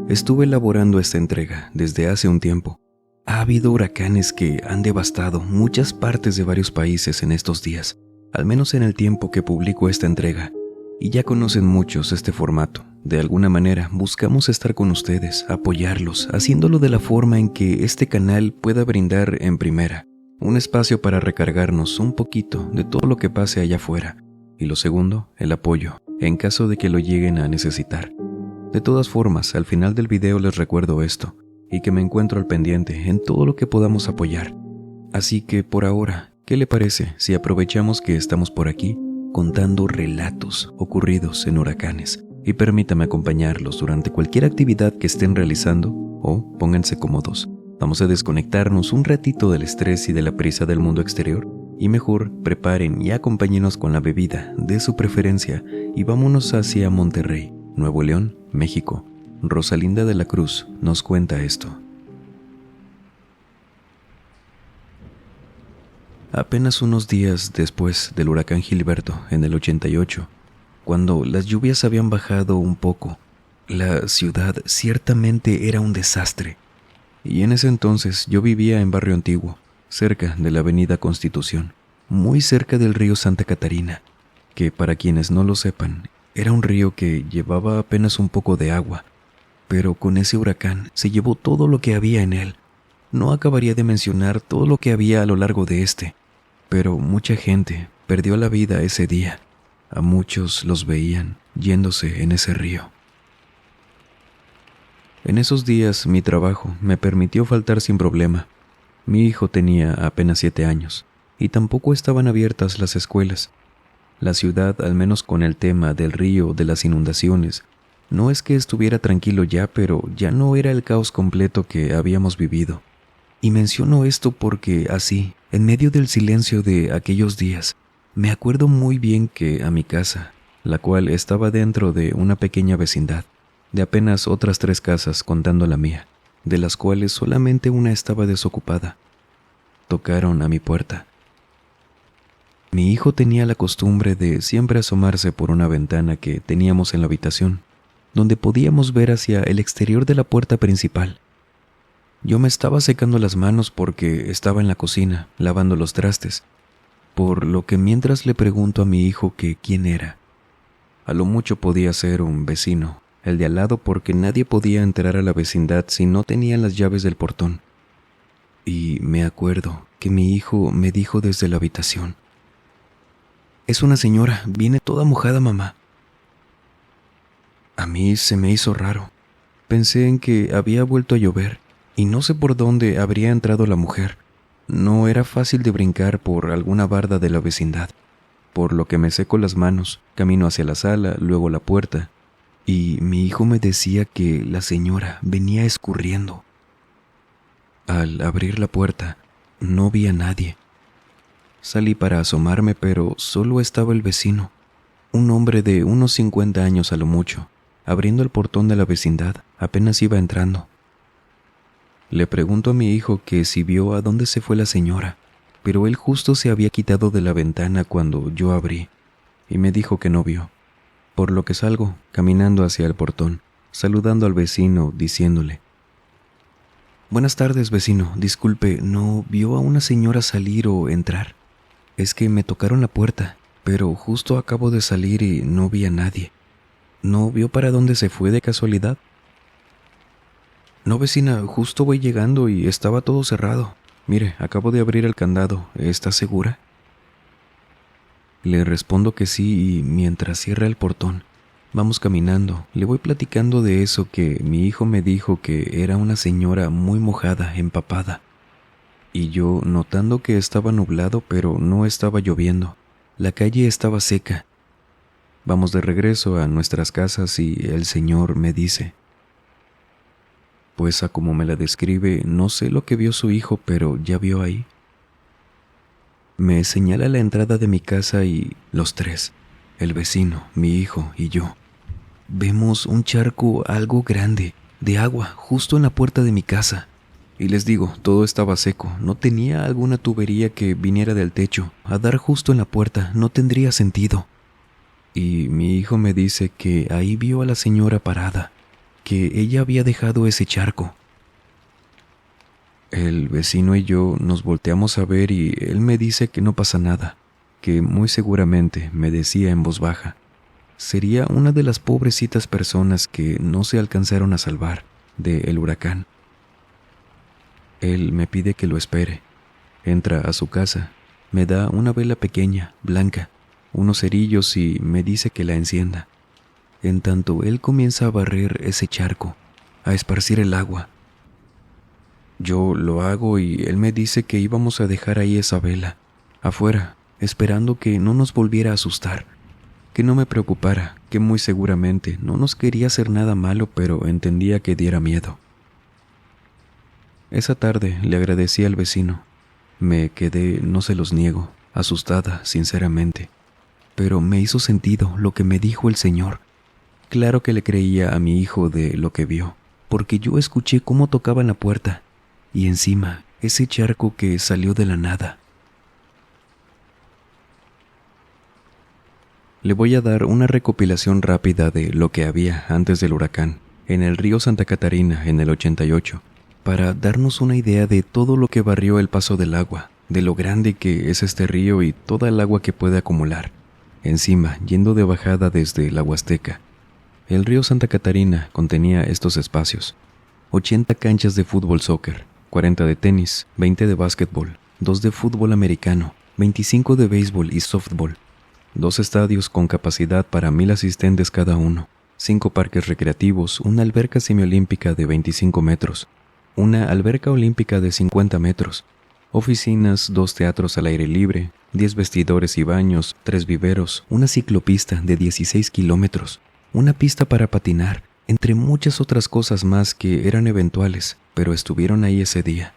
Estuve elaborando esta entrega desde hace un tiempo. Ha habido huracanes que han devastado muchas partes de varios países en estos días, al menos en el tiempo que publico esta entrega, y ya conocen muchos este formato. De alguna manera buscamos estar con ustedes, apoyarlos, haciéndolo de la forma en que este canal pueda brindar en primera un espacio para recargarnos un poquito de todo lo que pase allá afuera, y lo segundo, el apoyo, en caso de que lo lleguen a necesitar. De todas formas, al final del video les recuerdo esto, y que me encuentro al pendiente en todo lo que podamos apoyar. Así que por ahora, ¿qué le parece si aprovechamos que estamos por aquí contando relatos ocurridos en huracanes? Y permítame acompañarlos durante cualquier actividad que estén realizando, o pónganse cómodos. Vamos a desconectarnos un ratito del estrés y de la prisa del mundo exterior, y mejor preparen y acompáñenos con la bebida de su preferencia y vámonos hacia Monterrey, Nuevo León, México. Rosalinda de la Cruz nos cuenta esto. Apenas unos días después del huracán Gilberto en el 88, cuando las lluvias habían bajado un poco, la ciudad ciertamente era un desastre. Y en ese entonces yo vivía en Barrio Antiguo, cerca de la Avenida Constitución, muy cerca del río Santa Catarina, que para quienes no lo sepan, era un río que llevaba apenas un poco de agua, pero con ese huracán se llevó todo lo que había en él. No acabaría de mencionar todo lo que había a lo largo de este, pero mucha gente perdió la vida ese día. A muchos los veían yéndose en ese río. En esos días mi trabajo me permitió faltar sin problema. Mi hijo tenía apenas 7 años y tampoco estaban abiertas las escuelas. La ciudad, al menos con el tema del río, de las inundaciones, no es que estuviera tranquilo ya, pero ya no era el caos completo que habíamos vivido. Y menciono esto porque así, en medio del silencio de aquellos días, me acuerdo muy bien que a mi casa, la cual estaba dentro de una pequeña vecindad, de apenas otras 3 casas contando la mía, de las cuales solamente una estaba desocupada, tocaron a mi puerta. Mi hijo tenía la costumbre de siempre asomarse por una ventana que teníamos en la habitación, donde podíamos ver hacia el exterior de la puerta principal. Yo me estaba secando las manos porque estaba en la cocina, lavando los trastes, por lo que mientras le pregunto a mi hijo que quién era, a lo mucho podía ser un vecino, el de al lado, porque nadie podía entrar a la vecindad si no tenía las llaves del portón. Y me acuerdo que mi hijo me dijo desde la habitación: «Es una señora, viene toda mojada, mamá». A mí se me hizo raro. Pensé en que había vuelto a llover y no sé por dónde habría entrado la mujer. No era fácil de brincar por alguna barda de la vecindad, por lo que me seco las manos, camino hacia la sala, luego la puerta, y mi hijo me decía que la señora venía escurriendo. Al abrir la puerta, no vi a nadie. Salí para asomarme, pero solo estaba el vecino, un hombre de unos 50 años a lo mucho, abriendo el portón de la vecindad. Apenas iba entrando. Le pregunto a mi hijo que si vio a dónde se fue la señora, pero él justo se había quitado de la ventana cuando yo abrí, y me dijo que no vio, por lo que salgo caminando hacia el portón, saludando al vecino, diciéndole: «Buenas tardes, vecino, disculpe, ¿no vio a una señora salir o entrar? Es que me tocaron la puerta, pero justo acabo de salir y no vi a nadie. ¿No vio para dónde se fue de casualidad?» «No, vecina, justo voy llegando y estaba todo cerrado. Mire, acabo de abrir el candado, ¿está segura?». Le respondo que sí, y mientras cierra el portón, vamos caminando, le voy platicando de eso que mi hijo me dijo, que era una señora muy mojada, empapada. Y yo, notando que estaba nublado, pero no estaba lloviendo, la calle estaba seca. Vamos de regreso a nuestras casas y el señor me dice: «Pues a como me la describe, no sé lo que vio su hijo, pero ya vio ahí». Me señala la entrada de mi casa y los 3, el vecino, mi hijo y yo, vemos un charco algo grande de agua justo en la puerta de mi casa. Y les digo, todo estaba seco, no tenía alguna tubería que viniera del techo a dar justo en la puerta, no tendría sentido. Y mi hijo me dice que ahí vio a la señora parada, que ella había dejado ese charco. El vecino y yo nos volteamos a ver y él me dice que no pasa nada, que muy seguramente, me decía en voz baja, sería una de las pobrecitas personas que no se alcanzaron a salvar del huracán. Él me pide que lo espere. Entra a su casa, me da una vela pequeña, blanca, unos cerillos y me dice que la encienda. En tanto él comienza a barrer ese charco, a esparcir el agua. Yo lo hago y él me dice que íbamos a dejar ahí esa vela, afuera, esperando que no nos volviera a asustar, que no me preocupara, que muy seguramente no nos quería hacer nada malo, pero entendía que diera miedo. Esa tarde le agradecí al vecino. Me quedé, no se los niego, asustada, sinceramente, pero me hizo sentido lo que me dijo el Señor. Claro que le creía a mi hijo de lo que vio, porque yo escuché cómo tocaban la puerta, y encima ese charco que salió de la nada. Le voy a dar una recopilación rápida de lo que había antes del huracán, en el río Santa Catarina en el 88, para darnos una idea de todo lo que barrió el paso del agua, de lo grande que es este río y toda el agua que puede acumular. Encima, yendo de bajada desde la Huasteca, el río Santa Catarina contenía estos espacios: 80 canchas de fútbol soccer, 40 de tenis, 20 de básquetbol, 2 de fútbol americano, 25 de béisbol y softball, 2 estadios con capacidad para 1000 asistentes cada uno, 5 parques recreativos, una alberca semiolímpica de 25 metros, una alberca olímpica de 50 metros, oficinas, 2 teatros al aire libre, 10 vestidores y baños, 3 viveros, una ciclopista de 16 kilómetros, una pista para patinar, entre muchas otras cosas más que eran eventuales, pero estuvieron ahí ese día.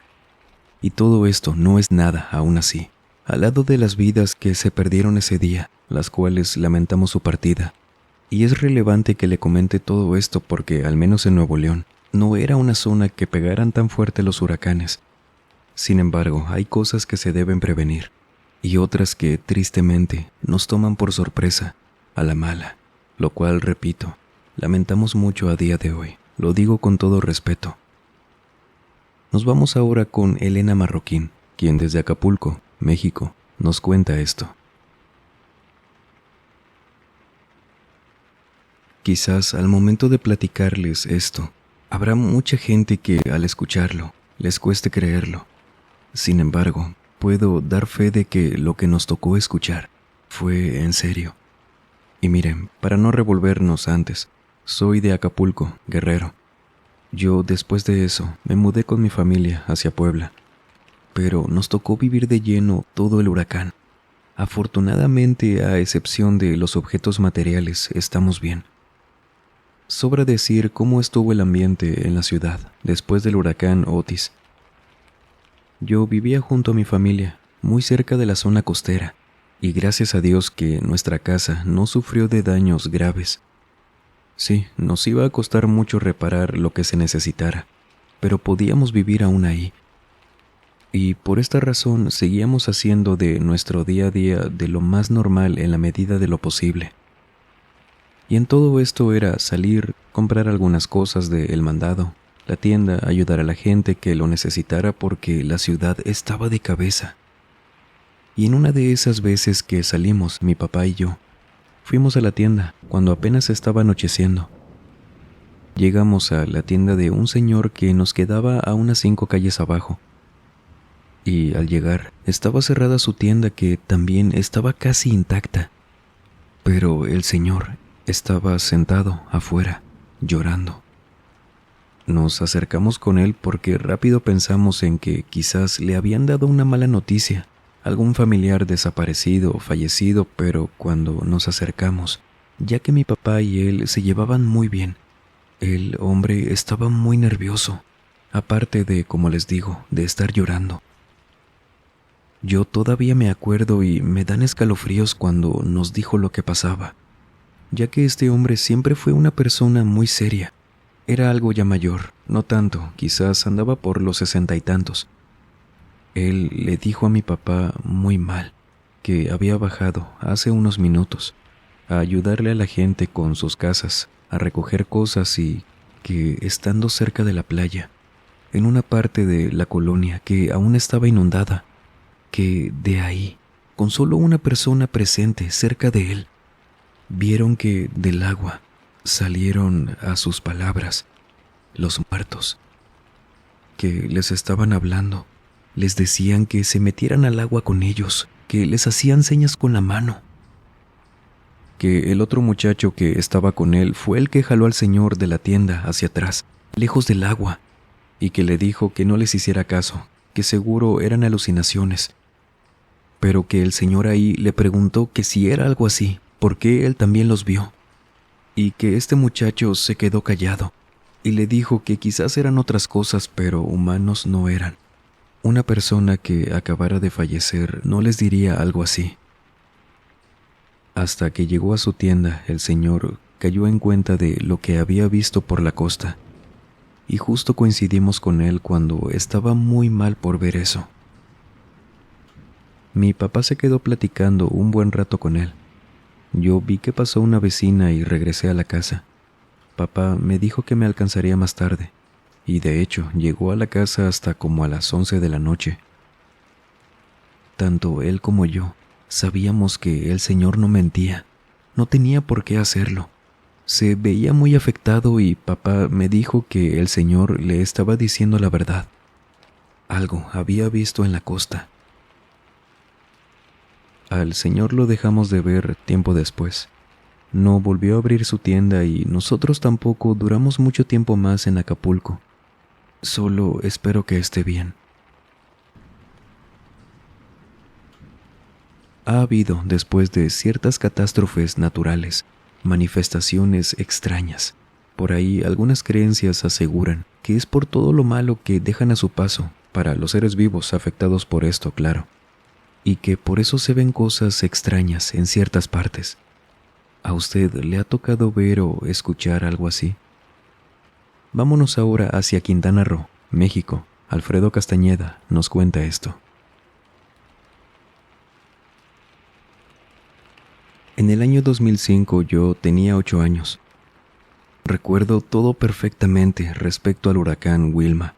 Y todo esto no es nada aún así, al lado de las vidas que se perdieron ese día, las cuales lamentamos su partida. Y es relevante que le comente todo esto porque, al menos en Nuevo León, no era una zona que pegaran tan fuerte los huracanes. Sin embargo, hay cosas que se deben prevenir, y otras que, tristemente, nos toman por sorpresa, a la mala, lo cual, repito, lamentamos mucho a día de hoy. Lo digo con todo respeto. Nos vamos ahora con Elena Marroquín, quien desde Acapulco, México, nos cuenta esto. Quizás al momento de platicarles esto, habrá mucha gente que al escucharlo les cueste creerlo. Sin embargo, puedo dar fe de que lo que nos tocó escuchar fue en serio. Y miren, para no revolvernos antes, soy de Acapulco, Guerrero. Yo, después de eso, me mudé con mi familia hacia Puebla. Pero nos tocó vivir de lleno todo el huracán. Afortunadamente, a excepción de los objetos materiales, estamos bien. Sobra decir cómo estuvo el ambiente en la ciudad después del huracán Otis. Yo vivía junto a mi familia, muy cerca de la zona costera, y gracias a Dios que nuestra casa no sufrió de daños graves. Sí, nos iba a costar mucho reparar lo que se necesitara, pero podíamos vivir aún ahí. Y por esta razón seguíamos haciendo de nuestro día a día de lo más normal en la medida de lo posible. Y en todo esto era salir, comprar algunas cosas del mandado, la tienda, ayudar a la gente que lo necesitara porque la ciudad estaba de cabeza. Y en una de esas veces que salimos, mi papá y yo, fuimos a la tienda cuando apenas estaba anocheciendo. Llegamos a la tienda de un señor que nos quedaba a unas 5 calles abajo. Y al llegar, estaba cerrada su tienda que también estaba casi intacta. Pero el señor estaba sentado afuera, llorando. Nos acercamos con él porque rápido pensamos en que quizás le habían dado una mala noticia, algún familiar desaparecido o fallecido, pero cuando nos acercamos, ya que mi papá y él se llevaban muy bien, el hombre estaba muy nervioso, aparte de, como les digo, de estar llorando. Yo todavía me acuerdo y me dan escalofríos cuando nos dijo lo que pasaba, ya que este hombre siempre fue una persona muy seria. Era algo ya mayor, no tanto, quizás andaba por los 60 y tantos. Él le dijo a mi papá muy mal que había bajado hace unos minutos a ayudarle a la gente con sus casas, a recoger cosas y que estando cerca de la playa, en una parte de la colonia que aún estaba inundada, que de ahí, con solo una persona presente cerca de él, vieron que del agua salieron, a sus palabras, los muertos, que les estaban hablando, les decían que se metieran al agua con ellos, que les hacían señas con la mano, que el otro muchacho que estaba con él fue el que jaló al señor de la tienda hacia atrás, lejos del agua, y que le dijo que no les hiciera caso, que seguro eran alucinaciones, pero que el señor ahí le preguntó que si era algo así, porque él también los vio, y que este muchacho se quedó callado, y le dijo que quizás eran otras cosas, pero humanos no eran. Una persona que acabara de fallecer no les diría algo así. Hasta que llegó a su tienda, el señor cayó en cuenta de lo que había visto por la costa, y justo coincidimos con él cuando estaba muy mal por ver eso. Mi papá se quedó platicando un buen rato con él. Yo vi que pasó una vecina y regresé a la casa. Papá me dijo que me alcanzaría más tarde, y de hecho llegó a la casa hasta como a las 11 de la noche. Tanto él como yo sabíamos que el señor no mentía, no tenía por qué hacerlo. Se veía muy afectado y papá me dijo que el señor le estaba diciendo la verdad. Algo había visto en la costa. Al señor lo dejamos de ver tiempo después. No volvió a abrir su tienda y nosotros tampoco duramos mucho tiempo más en Acapulco. Solo espero que esté bien. Ha habido, después de ciertas catástrofes naturales, manifestaciones extrañas. Por ahí algunas creencias aseguran que es por todo lo malo que dejan a su paso, para los seres vivos afectados por esto, claro, y que por eso se ven cosas extrañas en ciertas partes. ¿A usted le ha tocado ver o escuchar algo así? Vámonos ahora hacia Quintana Roo, México. Alfredo Castañeda nos cuenta esto. En el año 2005 yo tenía 8 años. Recuerdo todo perfectamente respecto al huracán Wilma.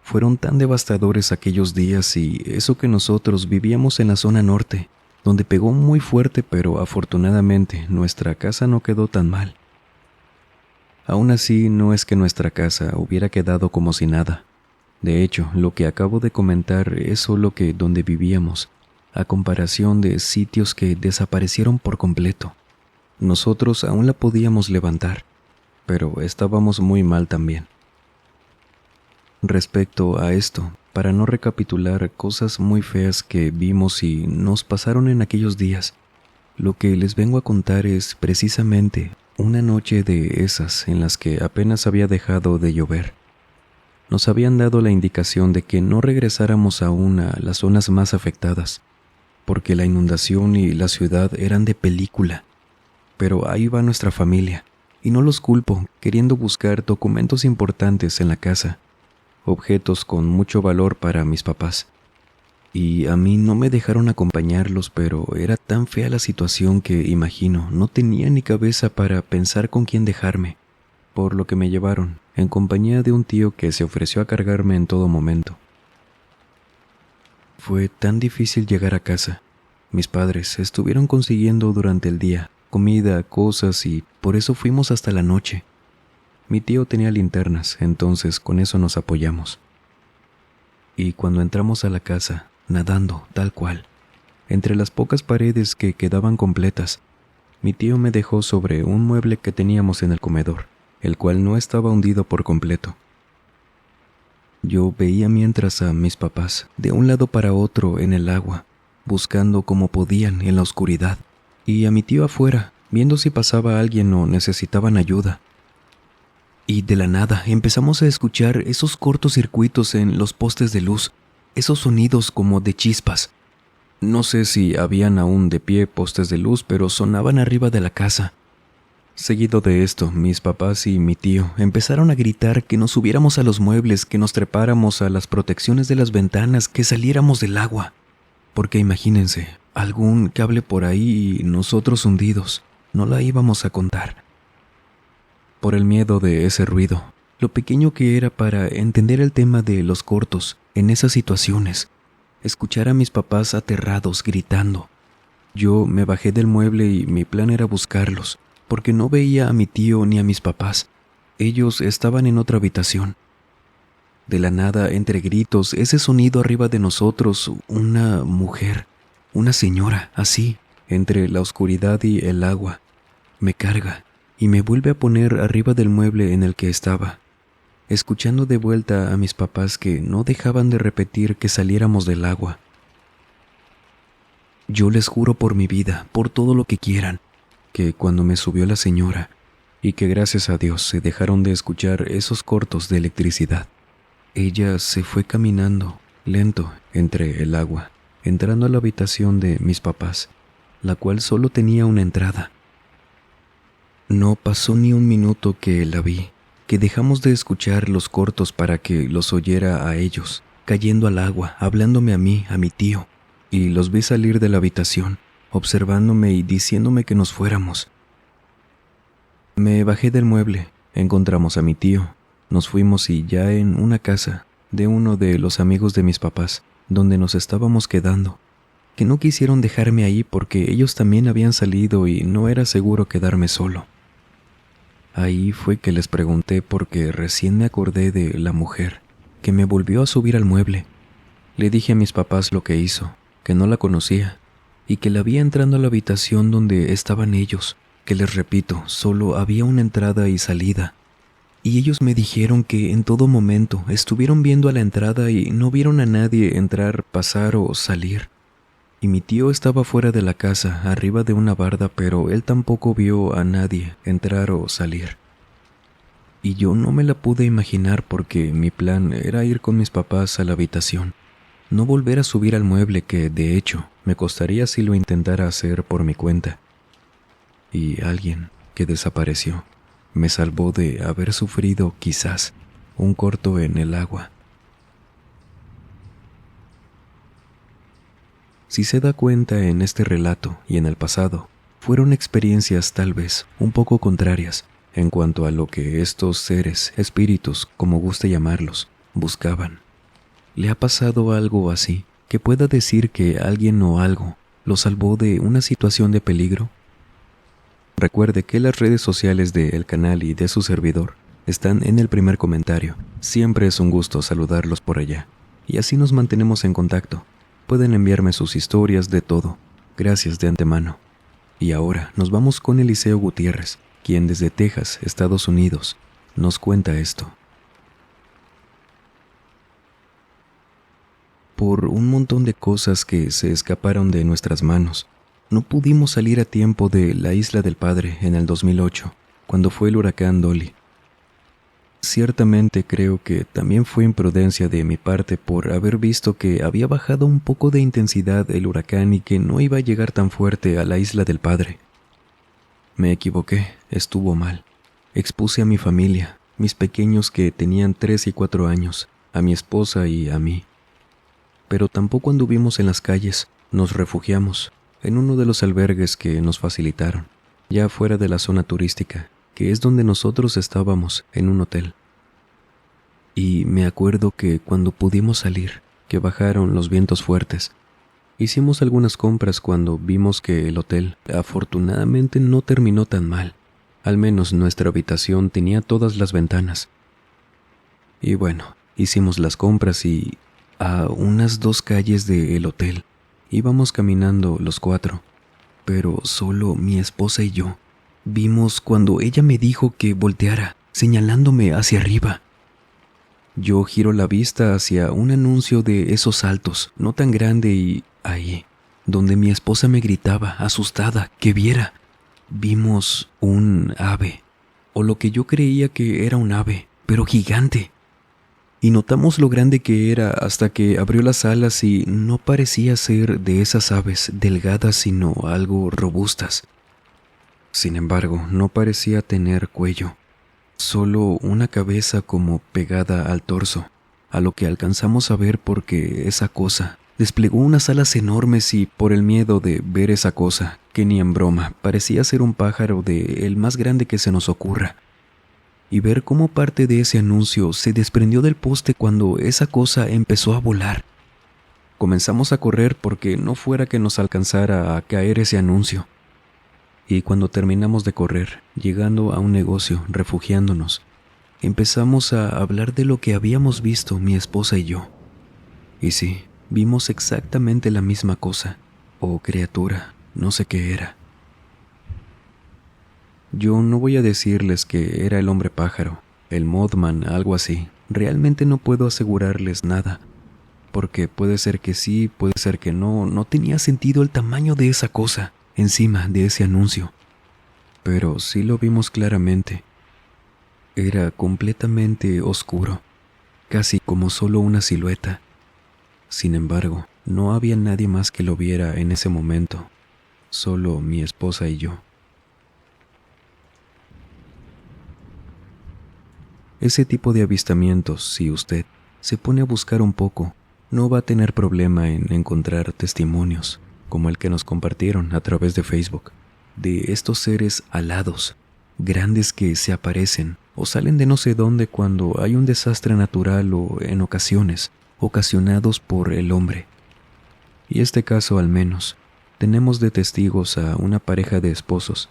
Fueron tan devastadores aquellos días y eso que nosotros vivíamos en la zona norte, donde pegó muy fuerte, pero afortunadamente nuestra casa no quedó tan mal. Aún así, no es que nuestra casa hubiera quedado como si nada. De hecho, lo que acabo de comentar es solo que donde vivíamos, a comparación de sitios que desaparecieron por completo. Nosotros aún la podíamos levantar, pero estábamos muy mal también. Respecto a esto, para no recapitular cosas muy feas que vimos y nos pasaron en aquellos días, lo que les vengo a contar es precisamente una noche de esas en las que apenas había dejado de llover. Nos habían dado la indicación de que no regresáramos aún a las zonas más afectadas, porque la inundación y la ciudad eran de película. Pero ahí va nuestra familia, y no los culpo, queriendo buscar documentos importantes en la casa, objetos con mucho valor para mis papás. Y a mí no me dejaron acompañarlos, pero era tan fea la situación que, imagino, no tenía ni cabeza para pensar con quién dejarme, por lo que me llevaron, en compañía de un tío que se ofreció a cargarme en todo momento. Fue tan difícil llegar a casa. Mis padres estuvieron consiguiendo durante el día comida, cosas, y por eso fuimos hasta la noche. Mi tío tenía linternas, entonces con eso nos apoyamos. Y cuando entramos a la casa, nadando, tal cual, entre las pocas paredes que quedaban completas, mi tío me dejó sobre un mueble que teníamos en el comedor, el cual no estaba hundido por completo. Yo veía mientras a mis papás, de un lado para otro en el agua, buscando como podían en la oscuridad, y a mi tío afuera, viendo si pasaba alguien o necesitaban ayuda. Y de la nada empezamos a escuchar esos cortocircuitos en los postes de luz, esos sonidos como de chispas. No sé si habían aún de pie postes de luz, pero sonaban arriba de la casa. Seguido de esto, mis papás y mi tío empezaron a gritar que nos subiéramos a los muebles, que nos trepáramos a las protecciones de las ventanas, que saliéramos del agua. Porque imagínense, algún cable por ahí y nosotros hundidos, no la íbamos a contar. por el miedo de ese ruido, lo pequeño que era para entender el tema de los cortos en esas situaciones. Escuchar a mis papás aterrados gritando. Yo me bajé del mueble y mi plan era buscarlos, porque no veía a mi tío ni a mis papás. Ellos estaban en otra habitación. De la nada, entre gritos, ese sonido arriba de nosotros, una mujer, una señora, así, entre la oscuridad y el agua, me carga y me vuelve a poner arriba del mueble en el que estaba, escuchando de vuelta a mis papás que no dejaban de repetir que saliéramos del agua. Yo les juro por mi vida, por todo lo que quieran, que cuando me subió la señora, y que gracias a Dios se dejaron de escuchar esos cortos de electricidad, ella se fue caminando, lento, entre el agua, entrando a la habitación de mis papás, la cual solo tenía una entrada. No pasó ni un minuto que la vi, que dejamos de escuchar los cortos para que los oyera a ellos, cayendo al agua, hablándome a mí, a mi tío, y los vi salir de la habitación, observándome y diciéndome que nos fuéramos. Me bajé del mueble, encontramos a mi tío, nos fuimos y ya en una casa de uno de los amigos de mis papás, donde nos estábamos quedando, que no quisieron dejarme ahí porque ellos también habían salido y no era seguro quedarme solo. Ahí fue que les pregunté porque recién me acordé de la mujer que me volvió a subir al mueble. Le dije a mis papás lo que hizo, que no la conocía y que la vi entrando a la habitación donde estaban ellos, que les repito, solo había una entrada y salida. Y ellos me dijeron que en todo momento estuvieron viendo a la entrada y no vieron a nadie entrar, pasar o salir. Y mi tío estaba fuera de la casa, arriba de una barda, pero él tampoco vio a nadie entrar o salir. Y yo no me la pude imaginar porque mi plan era ir con mis papás a la habitación, no volver a subir al mueble que, de hecho, me costaría si lo intentara hacer por mi cuenta. Y alguien que desapareció me salvó de haber sufrido, quizás, un corto en el agua. Si se da cuenta en este relato y en el pasado, fueron experiencias tal vez un poco contrarias en cuanto a lo que estos seres, espíritus, como guste llamarlos, buscaban. ¿Le ha pasado algo así que pueda decir que alguien o algo lo salvó de una situación de peligro? Recuerde que las redes sociales del canal y de su servidor están en el primer comentario. Siempre es un gusto saludarlos por allá. Y así nos mantenemos en contacto. Pueden enviarme sus historias de todo. Gracias de antemano. Y ahora nos vamos con Eliseo Gutiérrez, quien desde Texas, Estados Unidos, nos cuenta esto. Por un montón de cosas que se escaparon de nuestras manos, no pudimos salir a tiempo de la Isla del Padre en el 2008, cuando fue el huracán Dolly. Ciertamente creo que también fue imprudencia de mi parte por haber visto que había bajado un poco de intensidad el huracán y que no iba a llegar tan fuerte a la Isla del Padre. Me equivoqué, estuvo mal. Expuse a mi familia, mis pequeños que tenían 3 y 4 años, a mi esposa y a mí. Pero tampoco anduvimos en las calles, nos refugiamos en uno de los albergues que nos facilitaron, ya fuera de la zona turística, que es donde nosotros estábamos, en un hotel. Y me acuerdo que cuando pudimos salir, que bajaron los vientos fuertes, hicimos algunas compras cuando vimos que el hotel afortunadamente no terminó tan mal. Al menos nuestra habitación tenía todas las ventanas. Y bueno, hicimos las compras y a unas 2 calles del hotel íbamos caminando los 4, pero solo mi esposa y yo vimos cuando ella me dijo que volteara, señalándome hacia arriba. Yo giro la vista hacia un anuncio de esos altos, no tan grande, y ahí, donde mi esposa me gritaba, asustada, que viera, vimos un ave, o lo que yo creía que era un ave, pero gigante. Y notamos lo grande que era hasta que abrió las alas y no parecía ser de esas aves delgadas sino algo robustas. Sin embargo, no parecía tener cuello, solo una cabeza como pegada al torso, a lo que alcanzamos a ver porque esa cosa desplegó unas alas enormes y por el miedo de ver esa cosa, que ni en broma, parecía ser un pájaro de el más grande que se nos ocurra. y ver cómo parte de ese anuncio se desprendió del poste cuando esa cosa empezó a volar. Comenzamos a correr porque no fuera que nos alcanzara a caer ese anuncio. Y cuando terminamos de correr, llegando a un negocio, refugiándonos, empezamos a hablar de lo que habíamos visto mi esposa y yo. Y sí, vimos exactamente la misma cosa, o criatura, no sé qué era. Yo no voy a decirles que era el hombre pájaro, el Mothman, algo así. Realmente no puedo asegurarles nada, porque puede ser que sí, puede ser que no. No tenía sentido el tamaño de esa cosa encima de ese anuncio. Pero sí lo vimos claramente. Era completamente oscuro, casi como solo una silueta. Sin embargo, no había nadie más que lo viera en ese momento, solo mi esposa y yo. Ese tipo de avistamientos, si usted se pone a buscar un poco, no va a tener problema en encontrar testimonios, como el que nos compartieron a través de Facebook, de estos seres alados, grandes que se aparecen o salen de no sé dónde cuando hay un desastre natural o, en ocasiones, ocasionados por el hombre. Y este caso al menos, tenemos de testigos a una pareja de esposos.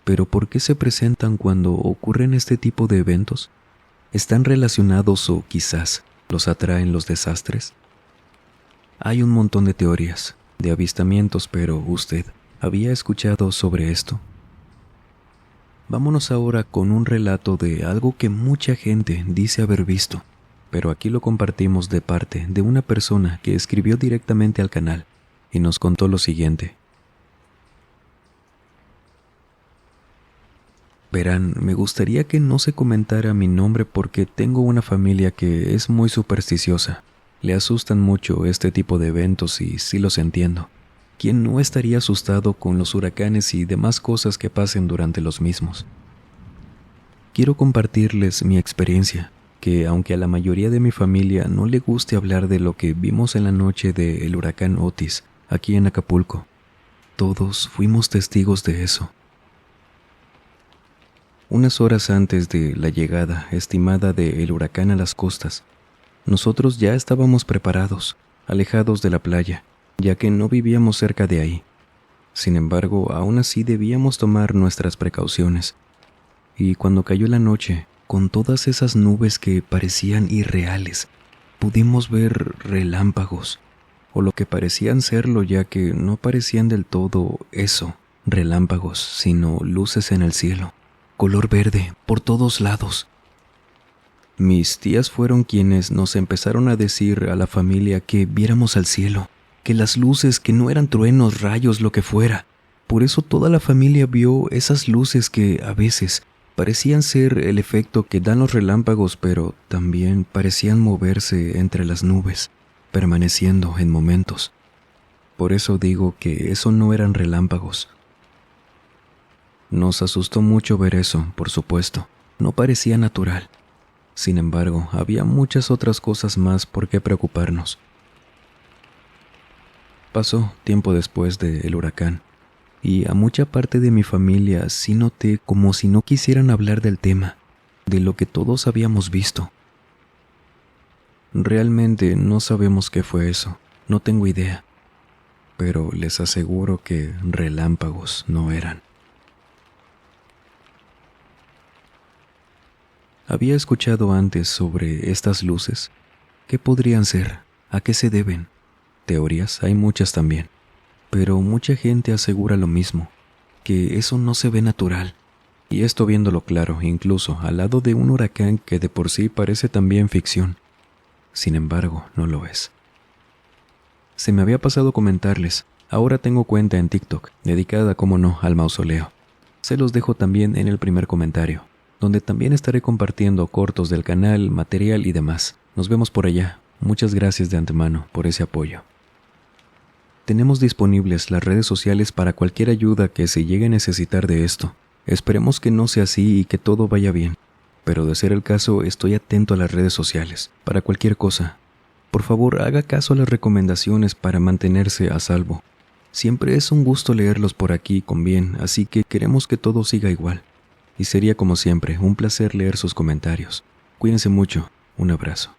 Pero ¿por qué se presentan cuando ocurren este tipo de eventos? ¿Están relacionados o quizás los atraen los desastres? Hay un montón de teorías, de avistamientos, pero ¿usted había escuchado sobre esto? Vámonos ahora con un relato de algo que mucha gente dice haber visto, pero aquí lo compartimos de parte de una persona que escribió directamente al canal y nos contó lo siguiente. Verán, me gustaría que no se comentara mi nombre porque tengo una familia que es muy supersticiosa. Le asustan mucho este tipo de eventos y sí los entiendo. ¿Quién no estaría asustado con los huracanes y demás cosas que pasen durante los mismos? Quiero compartirles mi experiencia, que aunque a la mayoría de mi familia no le guste hablar de lo que vimos en la noche del huracán Otis, aquí en Acapulco, todos fuimos testigos de eso. Unas horas antes de la llegada estimada del huracán a las costas, nosotros ya estábamos preparados, alejados de la playa, ya que no vivíamos cerca de ahí. Sin embargo, aún así debíamos tomar nuestras precauciones. Y cuando cayó la noche, con todas esas nubes que parecían irreales, pudimos ver relámpagos, o lo que parecían serlo, ya que no parecían del todo eso, relámpagos, sino luces en el cielo, color verde, por todos lados. Mis tías fueron quienes nos empezaron a decir a la familia que viéramos al cielo, que las luces, que no eran truenos, rayos, lo que fuera. Por eso toda la familia vio esas luces que a veces parecían ser el efecto que dan los relámpagos, pero también parecían moverse entre las nubes, permaneciendo en momentos. Por eso digo que eso no eran relámpagos. Nos asustó mucho ver eso, por supuesto. No parecía natural. Sin embargo, había muchas otras cosas más por qué preocuparnos. Pasó tiempo después del huracán, y a mucha parte de mi familia sí noté como si no quisieran hablar del tema, de lo que todos habíamos visto. Realmente no sabemos qué fue eso, no tengo idea, pero les aseguro que relámpagos no eran. Había escuchado antes sobre estas luces. ¿Qué podrían ser? ¿A qué se deben? Teorías hay muchas también, pero mucha gente asegura lo mismo, que eso no se ve natural. Y esto viéndolo claro, incluso al lado de un huracán que de por sí parece también ficción. Sin embargo, no lo es. Se me había pasado comentarles, ahora tengo cuenta en TikTok, dedicada, como no, al mausoleo. Se los dejo también en el primer comentario, donde también estaré compartiendo cortos del canal, material y demás. Nos vemos por allá. Muchas gracias de antemano por ese apoyo. Tenemos disponibles las redes sociales para cualquier ayuda que se llegue a necesitar de esto. Esperemos que no sea así y que todo vaya bien. Pero de ser el caso, estoy atento a las redes sociales, para cualquier cosa. Por favor, haga caso a las recomendaciones para mantenerse a salvo. Siempre es un gusto leerlos por aquí con bien, así que queremos que todo siga igual. y sería como siempre un placer leer sus comentarios. Cuídense mucho. Un abrazo.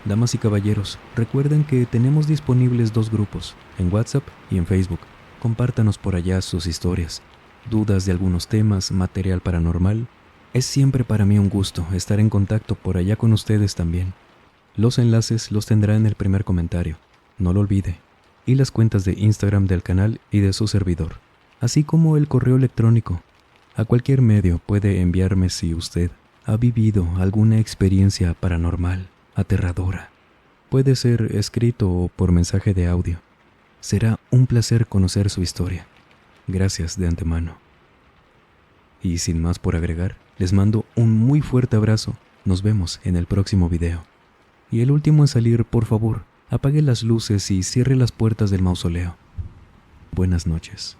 Damas y caballeros, recuerden que tenemos disponibles 2 grupos, en WhatsApp y en Facebook. Compártanos por allá sus historias, dudas de algunos temas, material paranormal. Es siempre para mí un gusto estar en contacto por allá con ustedes también. Los enlaces los tendrá en el primer comentario, no lo olvide, y las cuentas de Instagram del canal y de su servidor, así como el correo electrónico. A cualquier medio puede enviarme si usted ha vivido alguna experiencia paranormal, aterradora. Puede ser escrito o por mensaje de audio. Será un placer conocer su historia. Gracias de antemano. Y sin más por agregar, les mando un muy fuerte abrazo. Nos vemos en el próximo video. Y el último en salir, por favor, apague las luces y cierre las puertas del mausoleo. Buenas noches.